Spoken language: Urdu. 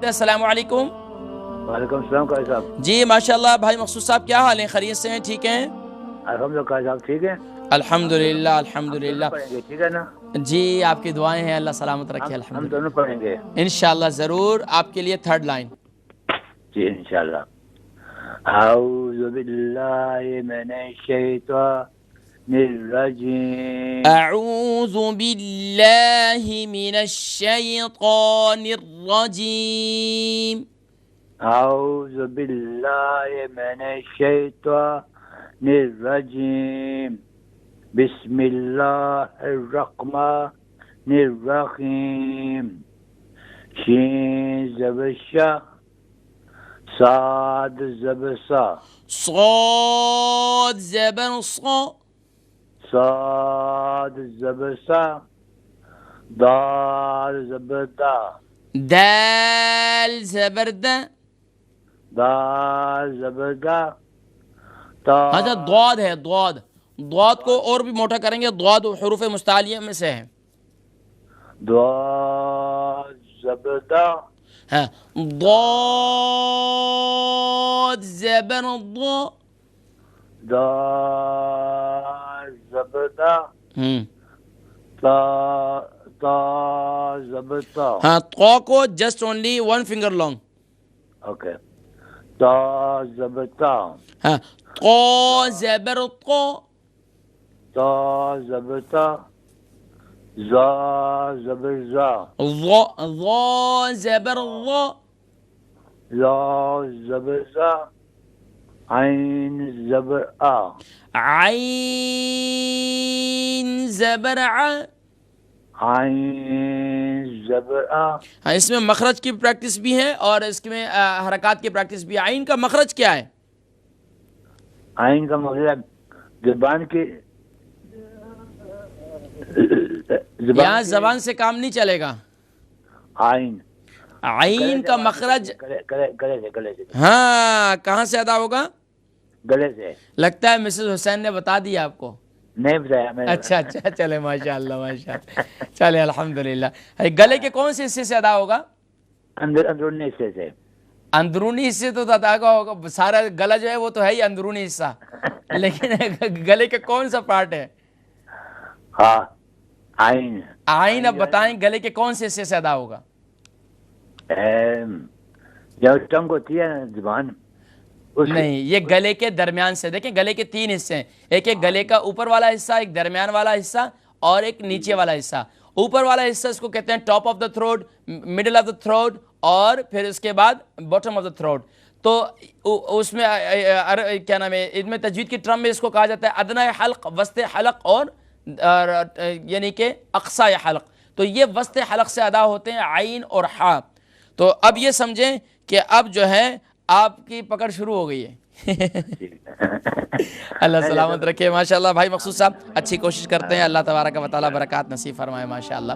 السلام علیکم. وعلیکم السلام قاضی صاحب. جی ماشاءاللہ بھائی مقصود صاحب کیا حال ہیں؟ خیریت سے ہیں؟ ٹھیک ہیں الحمدللہ قاضی صاحب ٹھیک ہے. الحمدللہ ہم الحمدللہ. دونوں پڑھیں گے ٹھیک ہے نا. جی آپ کی دعائیں ہیں، اللہ سلامت رکھے. ہم الحمدللہ دونوں پڑھیں گے انشاءاللہ ضرور. آپ کے لیے تھرڈ لائن. جی انشاءاللہ. اعوذ باللہ من الشیطان الرجیم. اعوذ باللہ من الشیطان الرجیم. اعوذ باللہ من الشیطان الرجیم. بسم اللہ الرحمن الرحیم. شین زبر شا، صاد زبر سا، صاد زبر صا، صاد زبر سا، دال زبر دا، دال زبر دا. دال زبر دا، تا. اچھا ضاد ہے، ضاد. ضاد کو اور بھی موٹا کریں گے. ضاد حروف مستعلیہ میں سے ہے. دال زبر دا، ہاں ضاد زبر ضا. دال زبر دا، تا. تا زبر تا. ہاں طا کو just only one finger long. Okay. تا زبر تا، ہاں طا زبر طا. تا زبر تا، زا زبر زا، ظا ظا زبر ظا. زا زبر زا، عین زبر آ، عین زبر ع. عین زبر آ. ہاں اس میں مخرج کی پریکٹس بھی ہے اور اس میں حرکات کی پریکٹس بھی ہے. عین کا مخرج کیا ہے؟ عین کا مطلب زبان کی، یہاں زبان سے کام نہیں چلے گا. عین عین کا مخرج گلے سے ہاں کہاں سے ادا ہوگا؟ گلے سے. لگتا ہے مسز حسین نے بتا دیا آپ کو. نہیں بتایا میں نے. اچھا اچھا چلے ماشاء اللہ ماشاء اللہ. چلے الحمدللہ. گلے کے کون سے حصے سے ادا ہوگا؟ اندرونی حصے سے. اندرونی حصے تو ادا ہوگا. سارا گلا جو ہے وہ تو ہے ہی اندرونی حصہ، لیکن گلے کے کون سا پارٹ ہے؟ ہاں عین. عین. اب بتائیں گلے کے کون سے حصے سے ادا ہوگا؟ جب ٹنگ ہوتی ہے نا زبان. نہیں، یہ گلے کے درمیان سے. دیکھیں گلے کے تین حصے ہیں. ایک گلے کا اوپر والا حصہ، ایک درمیان والا حصہ اور ایک نیچے والا حصہ. اوپر والا حصہ اس کو کہتے ہیں top of the throat, middle of the throat اور پھر اس کے بعد باٹم آف دا تھروٹ. تو اس میں کیا نام ہے، ان میں تجوید کی ٹرم میں اس کو کہا جاتا ہے ادنی حلق، وسط حلق اور یعنی کہ اقصی حلق. تو یہ وسط حلق سے ادا ہوتے ہیں عین اور حا. تو اب یہ سمجھیں کہ اب جو ہے آپ کی پکڑ شروع ہو گئی ہے. اللہ سلامت رکھے. ماشاءاللہ بھائی مقصود صاحب اچھی کوشش کرتے ہیں. اللہ تبارک و تعالیٰ برکات نصیب فرمائے. ماشاءاللہ.